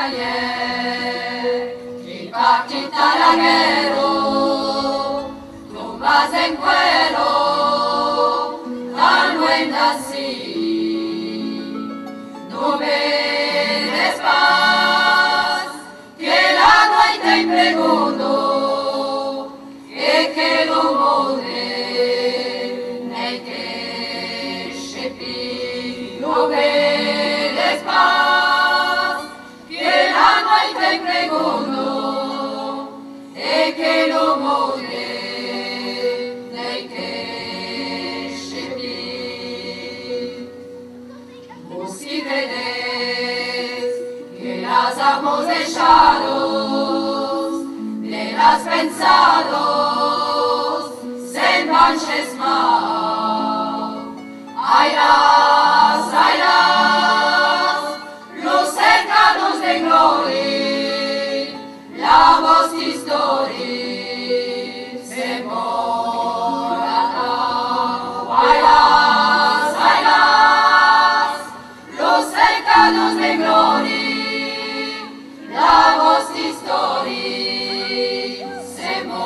chevalier qui partit à la guerre, tombas en cuero, tan loin d'ací, no me despas, que la noche te pregunto, e que lo mode, ne que chepi, no me despas, que la noche te pregunto, e que lo mode, ne que chepi. Vos si vedes que las amos dejados, de las pensados, se manches mal. Airas, airas, los cercanos de gloria, la voz de historia se morata. Airas, airas, los cercanos de gloria, la voz de historia se morata.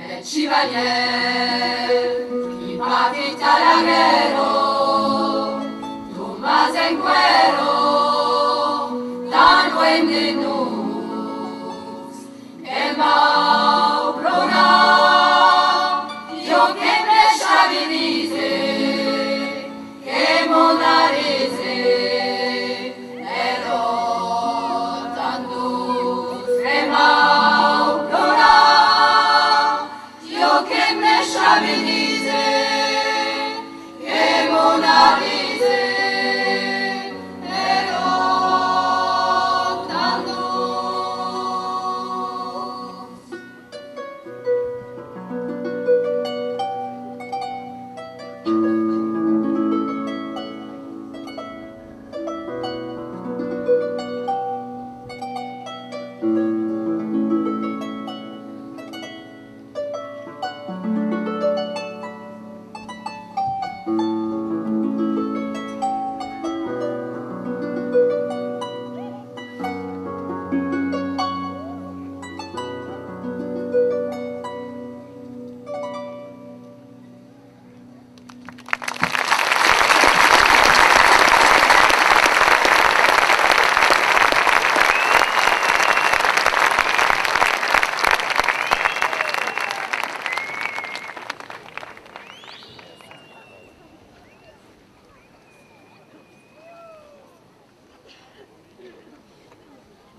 El chevalier qui partit à la guerre, tombas en cuero, tan loin de nous, el mau plorar, yo que me chavinize, que monarize, ero tan dulce, el mau plorar, yo que me chavinize, que monarize, ero tan dulce.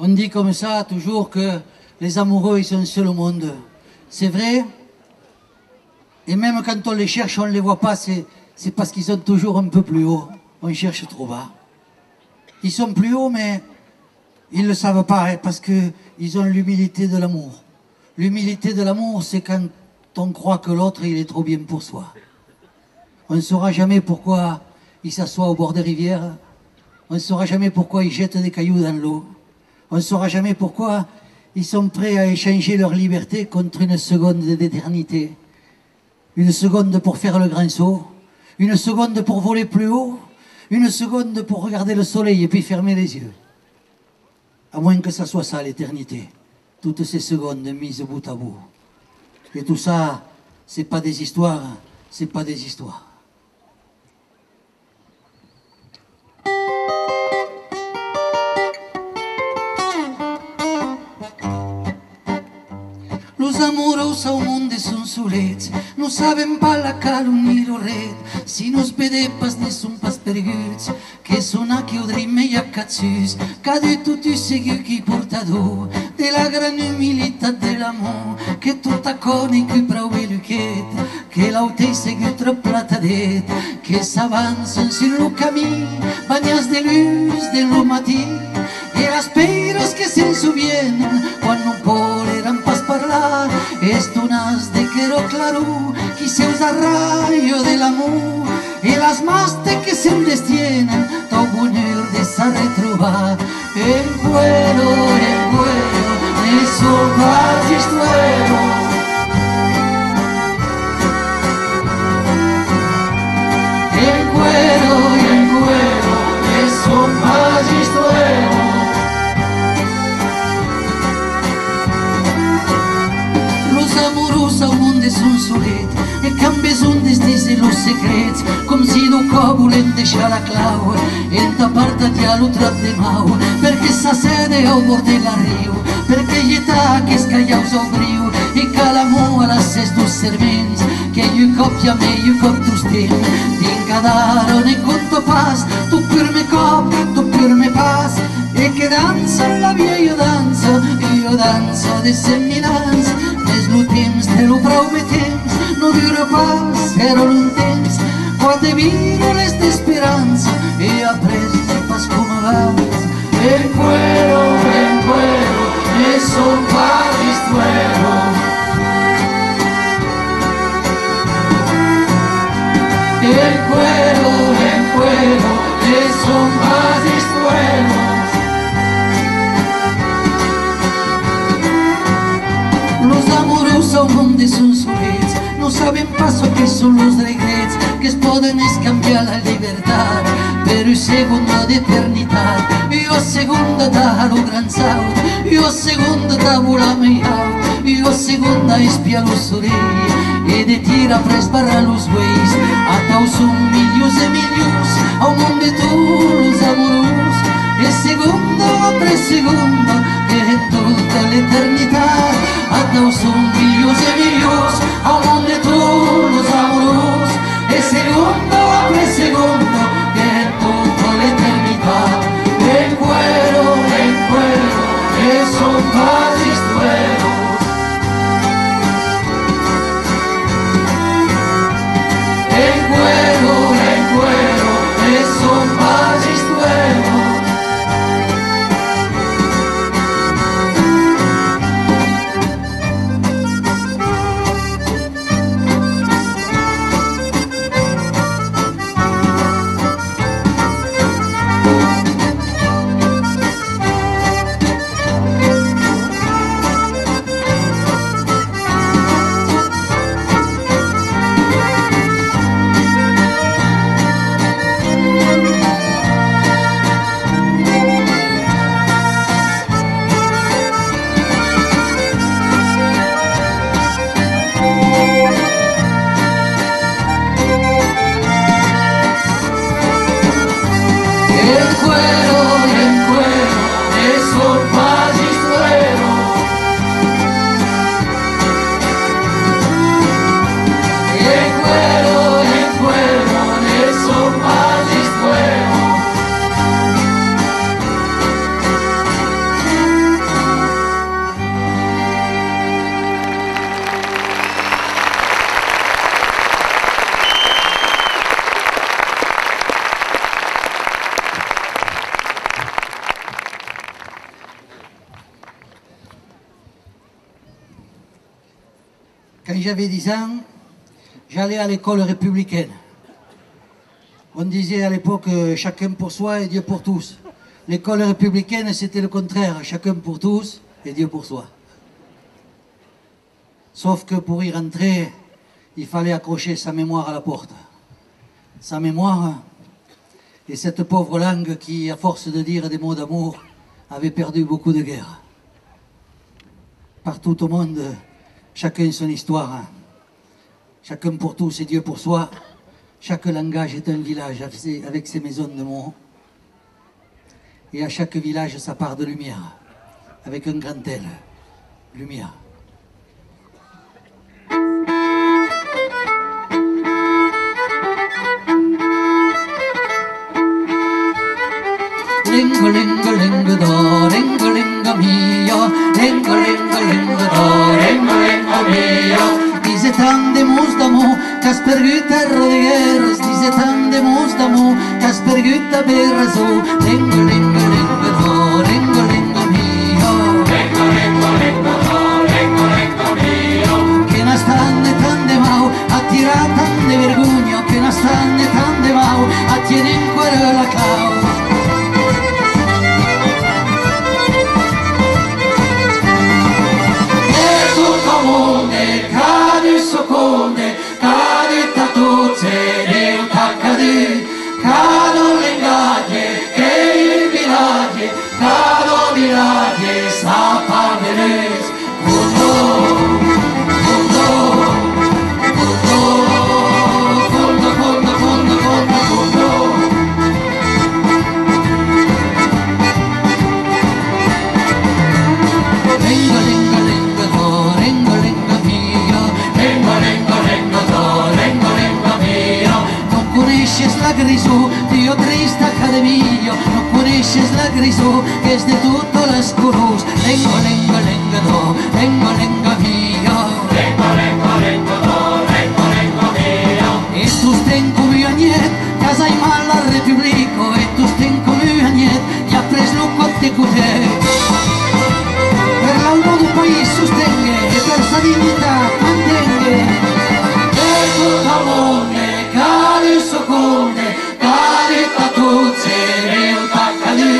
On dit comme ça toujours que les amoureux ils sont seuls au monde. C'est vrai. Et même quand on les cherche, on ne les voit pas, c'est parce qu'ils sont toujours un peu plus haut. On cherche trop bas. Ils sont plus hauts, mais ils ne le savent pas, hein, parce qu'ils ont l'humilité de l'amour. L'humilité de l'amour, c'est quand on croit que l'autre, il est trop bien pour soi. On ne saura jamais pourquoi il s'assoit au bord des rivières. On ne saura jamais pourquoi ils jettent des cailloux dans l'eau. On ne saura jamais pourquoi ils sont prêts à échanger leur liberté contre une seconde d'éternité. Une seconde pour faire le grand saut, une seconde pour voler plus haut, une seconde pour regarder le soleil et puis fermer les yeux. À moins que ça soit ça l'éternité, toutes ces secondes mises bout à bout. Et tout ça, c'est pas des histoires, c'est pas des histoires. Los amorosos ao mundo son solets, no sabem pas la calumni lo red. Si nos vede pas ne son pas perguts, que son aquí o dream e a catsus. Cada tot tu segur qui portador de la gran humilitat de l'amor, que tot aconi que prou beluquet, que l'autei segur trop platadet, que s'avancen sur lo camí, banyats de luz de lo matí, e las peiros que se'n sovienen quan non poleran pas parlar. Estonas de quero claro qui se usa rayo de l'amor e las maste que se'n destienen to buñer de sa retrobar. En cuero, ne son magistruero. En cuero, ne son magistruero. Los amorosos al món de son solet e canvies un destí los secrets, com si no co volem deixar la clau en tapar-te a lo trap de mau, perquè s'assede au bord de la riu, perquè lletar que es callaus au briu i que l'amor a les ses dos servents que un cop llame i un cop trustem t'encadaron en conto pas tu primer cop, tu primer pas e que dansa la vieja dansa i jo danso de 100.000 anys. Més lo temps te lo prou bé temps no dura pas, era un temps quan te vino les d'esperança i après no pas com abans. En cuero, ne son magistruero. En cuero, ne son magistrueros. Los amorosos al món de son solets no saben pas que són los regrets que es poden escanviar la llibertat per un segon d'eternitat. Jo segunda da lo gran salt, jo segunda da volar mai alt, jo segunda espia los orells e de tira pres barra los güeis. Atau són milions e milions au món de tots los amorosos e segunda après segunda que en tota l'eternitat. Atau són milions e milions au món de tots los amorosos e segunda après segunda que en tota l'eternitat. En cuero, ne son magistrueros. En cuero, ne son magistrueros. Quand j'avais 10 ans, j'allais à l'école républicaine. On disait à l'époque chacun pour soi et Dieu pour tous. L'école républicaine, c'était le contraire, chacun pour tous et Dieu pour soi. Sauf que pour y rentrer, il fallait accrocher sa mémoire à la porte. Sa mémoire et cette pauvre langue qui, à force de dire des mots d'amour, avait perdu beaucoup de guerres. Partout au monde, chacun son histoire, chacun pour tous et Dieu pour soi. Chaque langage est un village avec ses maisons de mots. Et à chaque village sa part de lumière, avec un grand L, lumière. Lingo, lingo, lingo, do, lingo, lingo mio, lingo, lingo, lingo, do, lingo, lingo mio. Dice tant de mus d'amor que has perdut terra de guerres, dice tant de mus d'amor que has perdut a per raó. Lingo, lingo, lingo, do, lingo, Mario, no conosces la grisó, que es de tutto las colors. Lengo, lengo, lengo, do, lengo, lengo mio. Lengo, lengo, lengo, do, lengo, lengo mio. E tu sten come agnet, casa in mal la Repubblico, e tu sten come agnet, gli ha preso lo cotte cute. Per l'auto del paese sostenga e per sa dignità mantenga. E tutto il mondo, cari seconde, cari tatuzze, e un taccalì,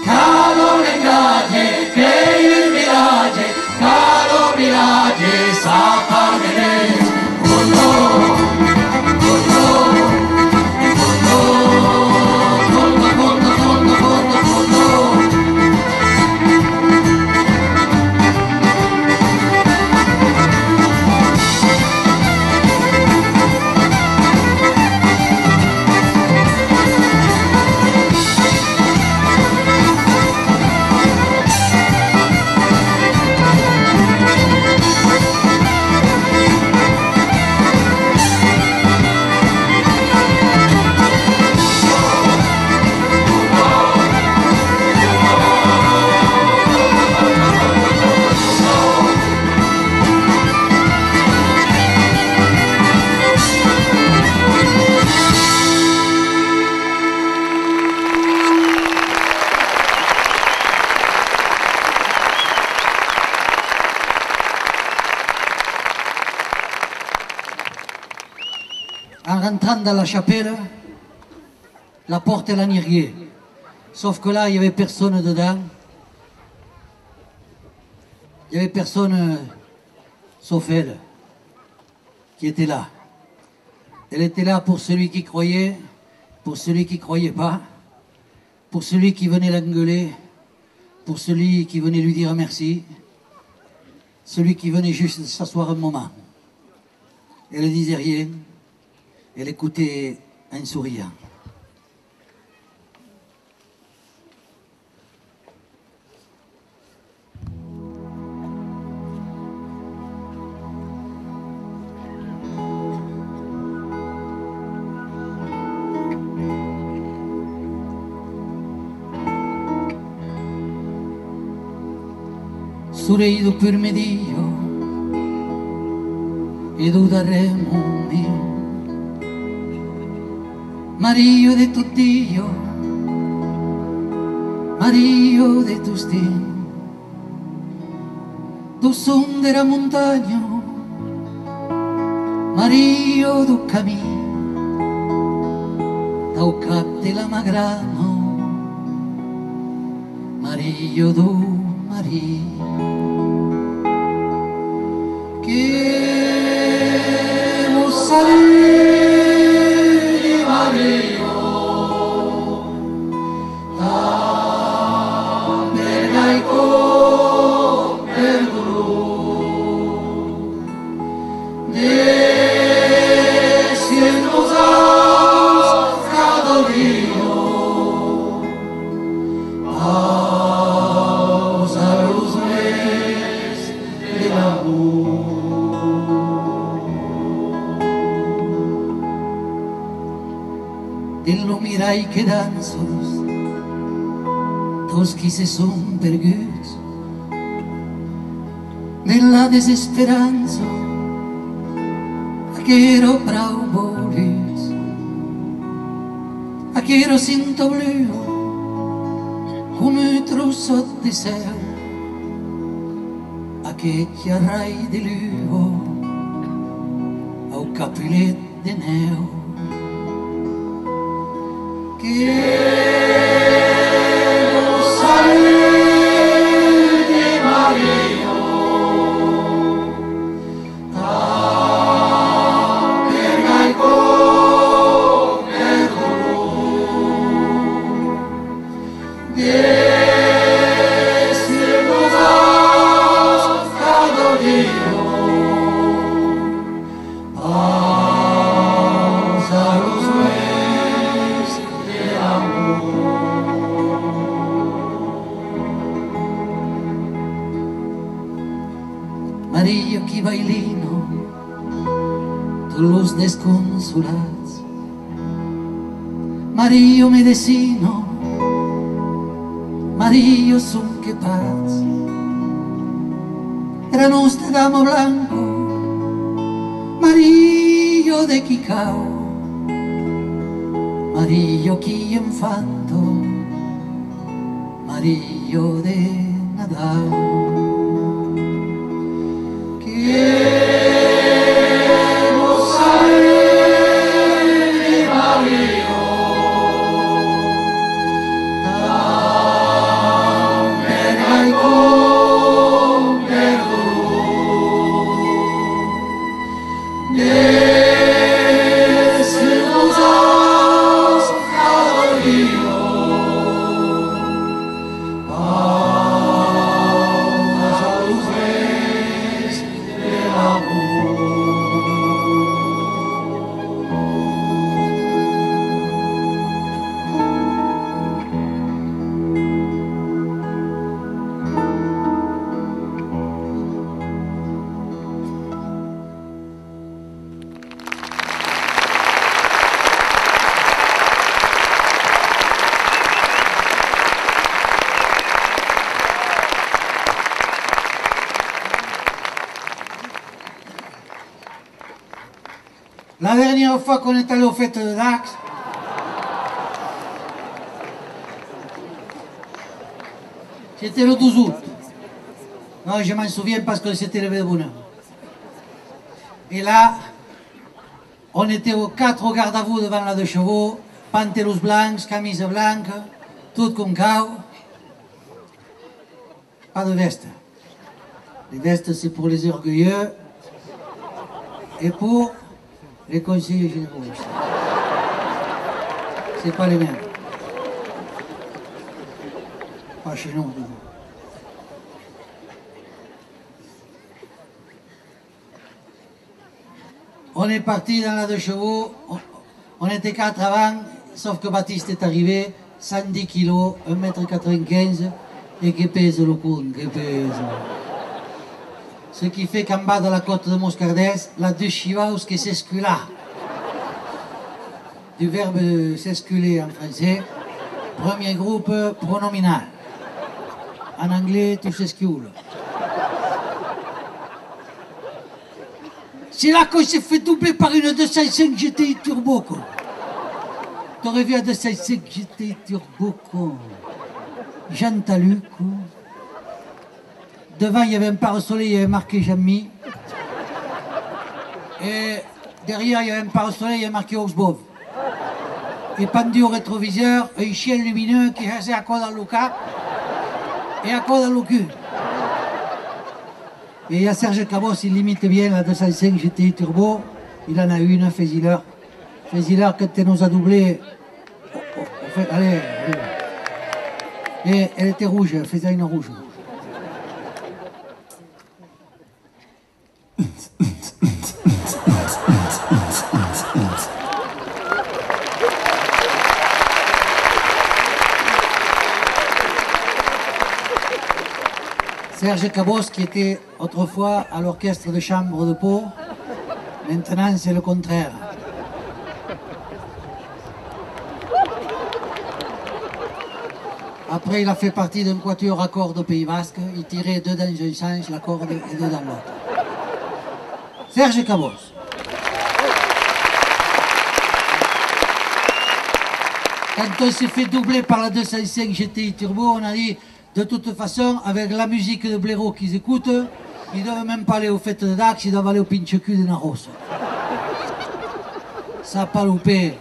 caro legate, che il mirage, caro mirage, sa parere. Oh no, oh no, oh no, fondo, fondo, fondo, fondo, fondo. En rentrant dans la chapelle, la porte est lanière. Sauf que là, il n'y avait personne dedans. Il n'y avait personne sauf elle qui était là. Elle était là pour celui qui croyait, pour celui qui ne croyait pas, pour celui qui venait l'engueuler, pour celui qui venait lui dire merci, celui qui venait juste s'asseoir un moment. Elle ne disait rien. Elle écoutait en souriant. Sorrido per me Dio e tu daremo mio. Mario de tu Dio, Mario de tu stin, tu son de la montagna, Mario du camino, tau cap de la magrano, Mario du Mario. Que vos salve Mario, tambergaico pergulu, desciendos cada río, pausa los mes del amor. Dello mirai che danzos, tos qui se son perduts, nella desesperanza, che ero bravo volut, a che ero sinto blu, come un trosso di céu, a che chiarai di luo, au capilet de neu. Que vos salve Mario, tambergaico pergulu, desciendos cada río, pausa los mes del amor. Mario qui bailino, tu los desconsolats, Mario medecino, amarillos son que paz. Era Nostradamus blanco, amarillo de quicao, amarillo que infanto, amarillo de Nadal. La dernière fois qu'on est allé aux fêtes de Dax, c'était le 12 août. Non, je m'en souviens parce qu'on s'était levé de bonne heure. Et là, on était aux 4 au garde à vous devant la 2 chevaux, pantalons blancs, camises blanques, tout comme cao. Pas de veste. Les vestes, c'est pour les orgueilleux et pour les conseillers généraux. C'est pas les mêmes. Pas chez nous. On est parti dans la 2 chevaux, on était 4 avant, sauf que Baptiste est arrivé, 110 kilos, 1,95 m, et qui pèse le con, qui pèse. Ce qui fait qu'en bas de la côte de Moscardès, la 2 chivaus qui s'escula. Du verbe s'esculer en français, premier groupe pronominal. En anglais, tu s'escules. C'est là qu'on s'est fait doubler par une 205 GTI Turbo, quoi. T'aurais vu un 205 GTI Turbo, quoi. Jean Talus, quoi. Devant, il y avait un pare-soleil, il y avait marqué Jean-Mi. Et derrière, il y avait un pare-soleil, il y avait marqué Oxbov. Et pendu au rétroviseur, un chien lumineux qui restait à quoi dans le cap et à quoi dans le cul. Et il y a Serge Cabos, il limite bien la 205 GTI Turbo. Il en a une, fais-y-leur. Fais-y-leur, quand elle nous a doublé. Allez, allez. Et elle était rouge, fais-y une rouge. Serge Cabos, qui était autrefois à l'orchestre de chambre de Pau, maintenant c'est le contraire. Après, il a fait partie d'un quatuor à cordes au Pays Basque, il tirait 2 dans un sens, la corde, et 2 dans l'autre. Serge Cabos. Quand on s'est fait doubler par la 205 GTI Turbo, on a dit, de toute façon, avec la musique de blaireau qu'ils écoutent, ils ne doivent même pas aller aux fêtes de Dax, ils doivent aller au pinche-cul de Naros. Ça n'a pas loupé.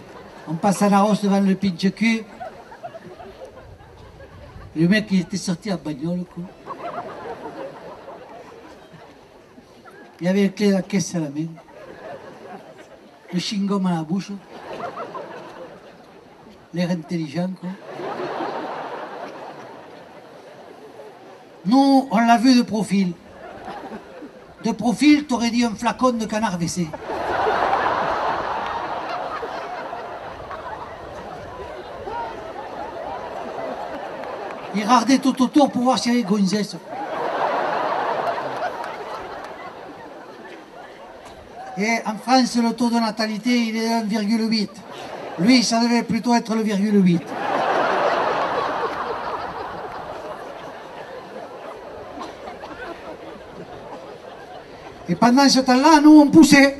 On passe à Naros devant le pinche-cul. Le mec, il était sorti à bagnole, quoi. Il avait les clés de la caisse à la main. Le chewing-gum à la bouche. L'air intelligent, quoi. Nous, on l'a vu de profil. De profil, t'aurais dit un flacon de canard WC. Il regardait tout autour pour voir s'il y avait gonzesse. Et en France, le taux de natalité, il est de 1,8. Lui, ça devait plutôt être le 1,8. Et pendant ce temps-là, nous, on poussait.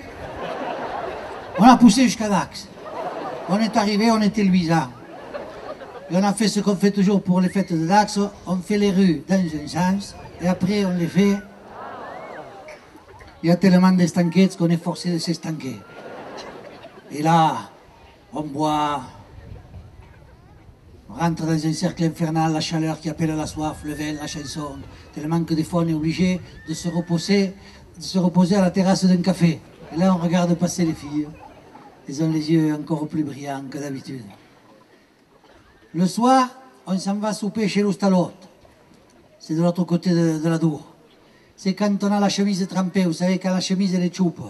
On a poussé jusqu'à Dax. On est arrivé, on était luisant. Et on a fait ce qu'on fait toujours pour les fêtes de Dax. On fait les rues dans un sens, et après on les fait. Il y a tellement d'estanquettes qu'on est forcé de s'estanquer. Et là, on boit, on rentre dans un cercle infernal, la chaleur qui appelle la soif, le vin, la chanson. Tellement que des fois on est obligé de se reposer à la terrasse d'un café. Et là on regarde passer les filles. Elles ont les yeux encore plus brillants que d'habitude. Le soir, on s'en va souper chez l'Oustalote. C'est de l'autre côté de la Dour. C'est quand on a la chemise trempée, vous savez, quand la chemise elle est choupe.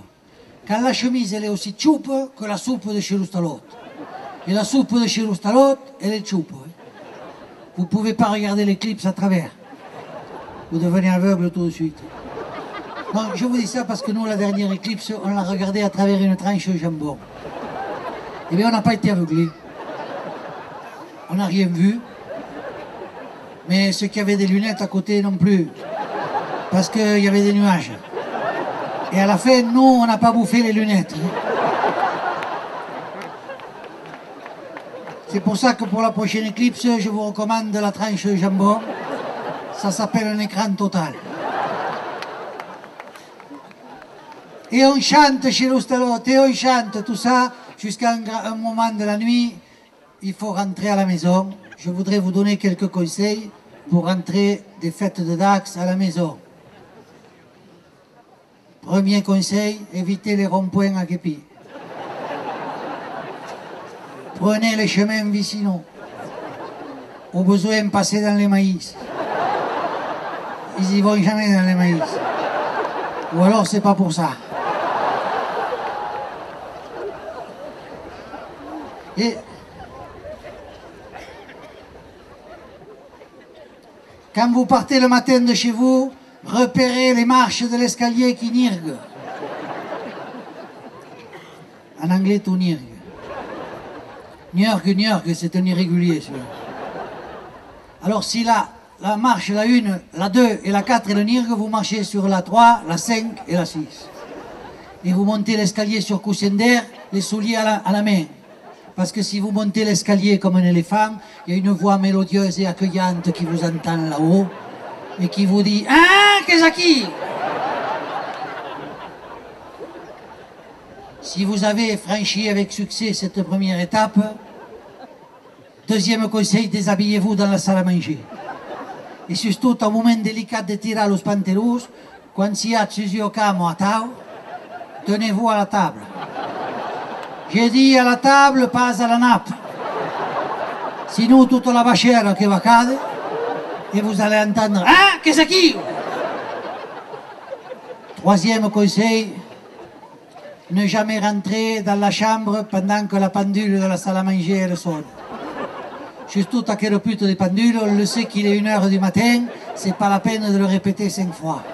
Quand la chemise elle est aussi choupe que la soupe de chez l'Oustalote. Et la soupe de chez l'Oustalote, elle est choupe. Vous ne pouvez pas regarder l'éclipse à travers. Vous devenez aveugle tout de suite. Non, je vous dis ça parce que nous, la dernière éclipse, on l'a regardée à travers une tranche de jambon. Eh bien, on n'a pas été aveuglés. On n'a rien vu. Mais ceux qui avaient des lunettes à côté non plus. Parce qu'il y avait des nuages. Et à la fin, nous, on n'a pas bouffé les lunettes. C'est pour ça que pour la prochaine éclipse, je vous recommande la tranche de jambon. Ça s'appelle un écran total. Et on chante chez l'Oustalote, et on chante tout ça jusqu'à un moment de la nuit. Il faut rentrer à la maison. Je voudrais vous donner quelques conseils pour rentrer des fêtes de Dax à la maison. Premier conseil, évitez les ronds-points à Képi. Prenez les chemins vicinaux. Au besoin, passez dans les maïs. Ils y vont jamais dans les maïs. Ou alors, c'est pas pour ça. Et quand vous partez le matin de chez vous, repérez les marches de l'escalier qui nirguent. En anglais, tout nirgue. Nirgue, c'est un irrégulier, celui-là. Alors, si la marche, la 1, la 2 et la 4 et le nirgue, vous marchez sur la 3, la 5 et la 6. Et vous montez l'escalier sur coussin d'air, les souliers à la main. Parce que si vous montez l'escalier comme un éléphant, il y a une voix mélodieuse et accueillante qui vous entend là-haut et qui vous dit « Ah, qu'est-ce qui ?» Si vous avez franchi avec succès cette première étape, deuxième conseil, déshabillez-vous dans la salle à manger. Et surtout, au moment délicat de tirer les pantalons, quand si ha au camo à table, tenez-vous à la table. J'ai dit à la table, pas à la nappe. Sinon, toute la vachère qui va cadre, et vous allez entendre « Ah, qu'est-ce qui ?» Troisième conseil, ne jamais rentrer dans la chambre pendant que la pendule de la salle à manger elle sonne. Surtout à quelle pute de pendule, on le sait qu'il est 1h du matin, c'est pas la peine de le répéter 5 fois.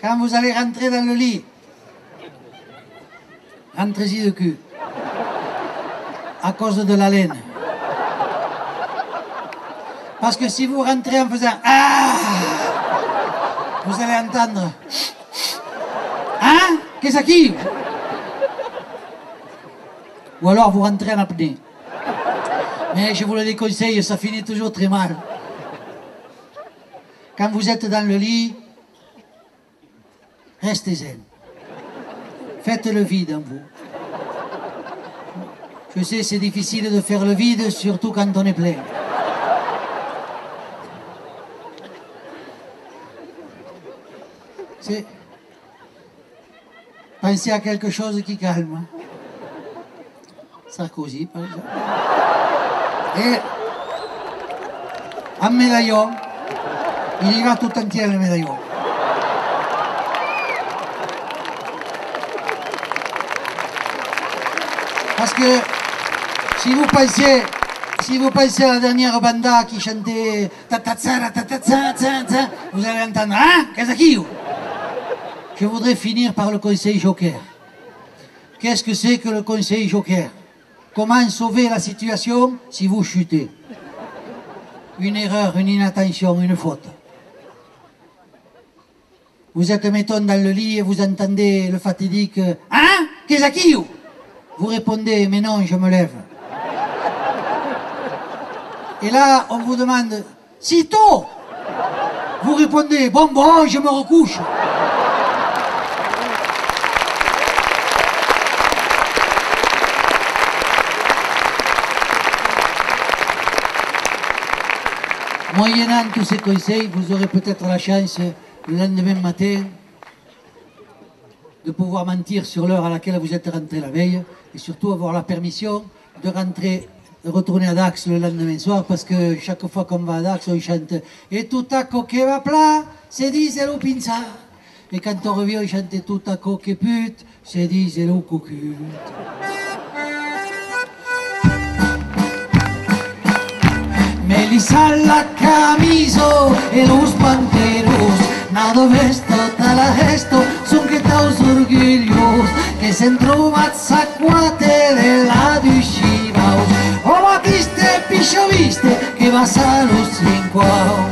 Quand vous allez rentrer dans le lit, rentrez-y de cul. À cause de la laine. Parce que si vous rentrez en faisant « Ah !» vous allez entendre « Hein ? Qu'est-ce qui ?» Ou alors vous rentrez en apnée. Mais je vous le déconseille, ça finit toujours très mal. Quand vous êtes dans le lit, restez zen. Faites le vide en vous. Je sais, c'est difficile de faire le vide, surtout quand on est plein. Pensez à quelque chose qui calme. Sarkozy, par exemple. Et un médaillon, il y va tout entier le médaillon. Parce que si vous pensez à la dernière banda qui chantait vous allez entendre hein, qu'est-ce qui? Je voudrais finir par le conseil joker. Qu'est-ce que c'est que le conseil Joker? Comment sauver la situation si vous chutez? Une erreur, une inattention, une faute. Vous êtes, mettons, dans le lit et vous entendez le fatidique « Hein? Qu'est-ce qu'il y a ?» Vous répondez « Mais non, je me lève. » Et là, on vous demande « Si tôt ?» Vous répondez « Bon, je me recouche. » Moyennant tous ces conseils, vous aurez peut-être la chance, le lendemain matin, de pouvoir mentir sur l'heure à laquelle vous êtes rentré la veille, et surtout avoir la permission de retourner à Dax le lendemain soir, parce que chaque fois qu'on va à Dax, on chante « Et tout à coque va plat, c'est dit c'est le pinza ». Et quand on revient, on chante « Tout à coque pute, c'est dit c'est le cocu ». Melissa la camiso e los panteros, nado vesto tala gesto, son que taus orgullos, que se trovați acquate della Dușivaus. O batiste, piscio viste, che va a los cinquau.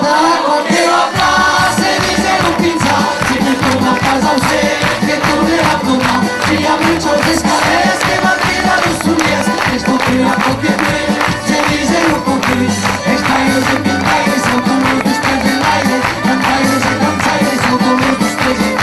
Taco che va a casa, e mi se non pinza, si me torna a casa usted, che tornerà domani, si apre ciò che scales, che va a tirare su dies. Esto que a toque se dice lo coque, estallos de pintaires, autobuses tres del aire, cantaires y danzaires, autobuses tres del aire.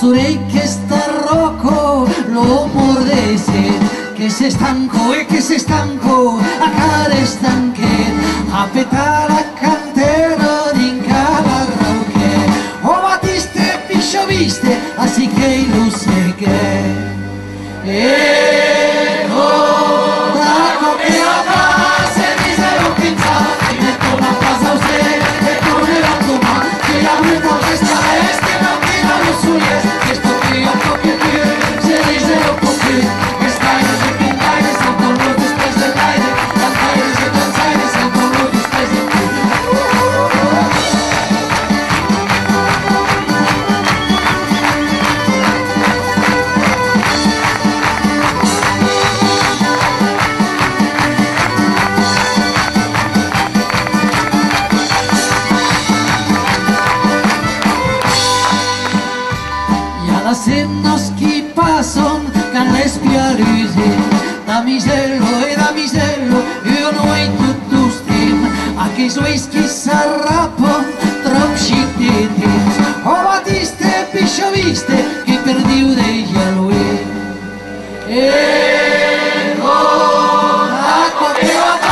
Orecchie sta rocco lo mordese, che se stanco e che se stanco a care stanche a petare a cantero din cavarrauche o batiste piscio viste así che lo sé che taco che a casa mi se lo pinza y me torna a casa usted e tornerà domani che la vuelta questa es que no queda los suyes. Esto que a toque se dice lo coque, estallos de pintaires, autobuses después del aire, cantaires y danzaires, autobuses después del aire. Sennoski passon can respiaruse damisello io noi tutto stream a che suischi sarrapon trop scittiti o batiste piscio viste che perdiu dei gialui acqua che va a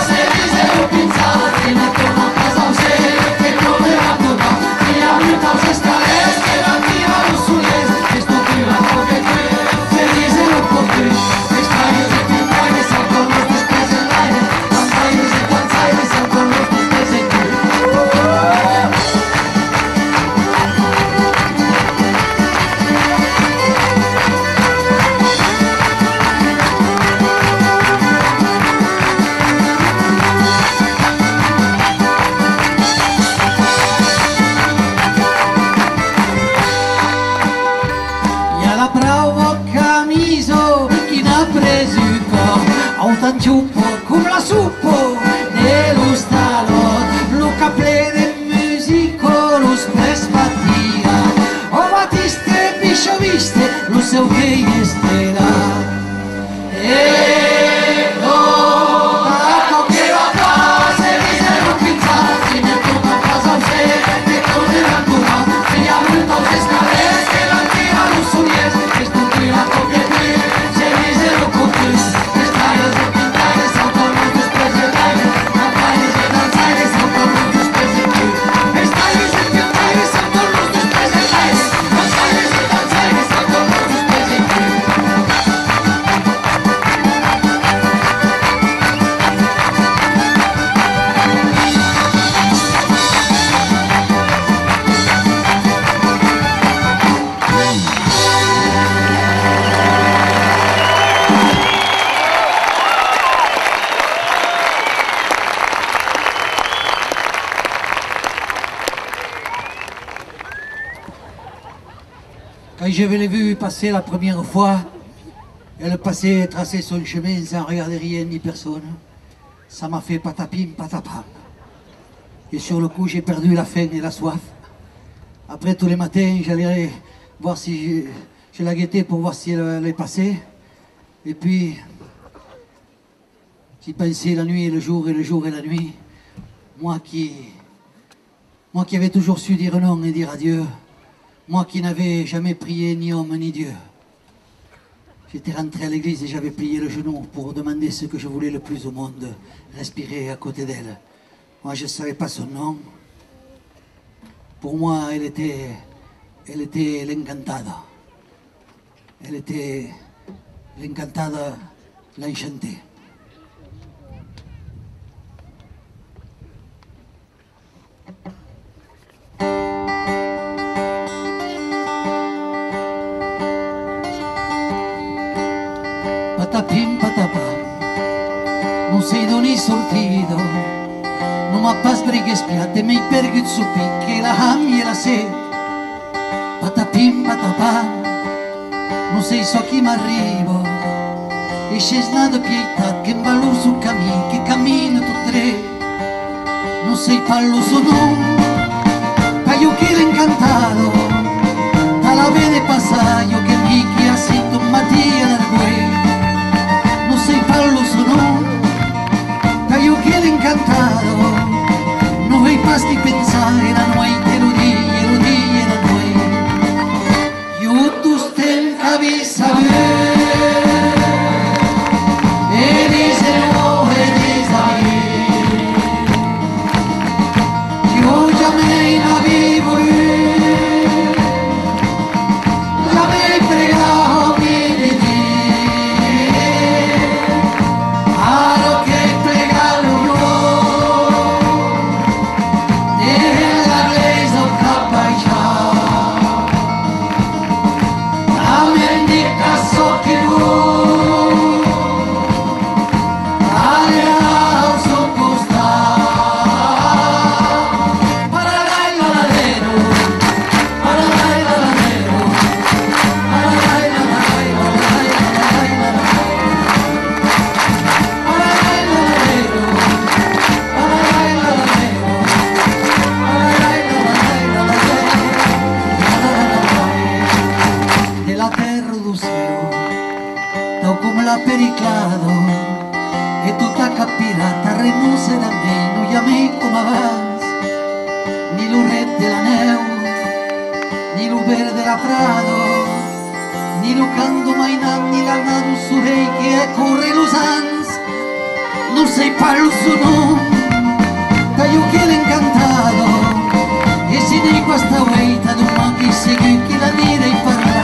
se dice lo pinza che ne torna a casa usted che tornerà domani che la vita se sta che la tira lo sulle. Autan ciuppo come la suppo dello stallo Luca plene musico lo spes fatia o batiste piscio viste lo seu che estera taco che va a casa e mi se lo pinza si me torna a casa usted che tornerà domani si apre ciò che scales che la tira lo suies esto que a toque se dice lo coque. je l'ai vu passer la première fois, elle passait, traçait son chemin sans regarder rien ni personne. Ça m'a fait patapim, patapam. Et sur le coup, j'ai perdu la faim et la soif. Après, tous les matins, j'allais voir si je la guettais pour voir si elle allait passer. Et puis, j'y pensais la nuit et le jour et la nuit. Moi qui avais toujours su dire non et dire adieu. Moi qui n'avais jamais prié ni homme ni Dieu. J'étais rentré à l'église et j'avais plié le genou pour demander ce que je voulais le plus au monde, respirer à côté d'elle. Moi, je ne savais pas son nom. Pour moi, elle était l'encantada. Elle était l'encantada, l'enchantée. Patapim, patapam, non sei d'ogni sortido, non m'ha pas sbrighe spiate, mi perghi su picche, la hammi e la se. Patapim, patapam, non sei so chi m'arrivo, e c'è snato pietà che ballo su cammino, che cammino tu tre. Non sei pallo su non, paio che l'incantato, ta la vede passaio che mi chi ha sento Mattia dal guè. Non sei pallo su non, paio che l'incantato, non vuoi paschi pensare da noi te lo die da noi. Io tu stem cavi sapere, e dice no e dice io già me la vivo già me pregavo di te, aro che pregalo io nella resa o capaccia la mendica so che periclado e tu t'ha capirata renuncer a me, no llamé como abans ni lo red de la neu ni lo verde de la prado ni lo canto mainat ni la nadu surei che corre los ans. Non sei parlo su no taglio che l'incantado e si nei questa veita d'un man che segui che la nera e parla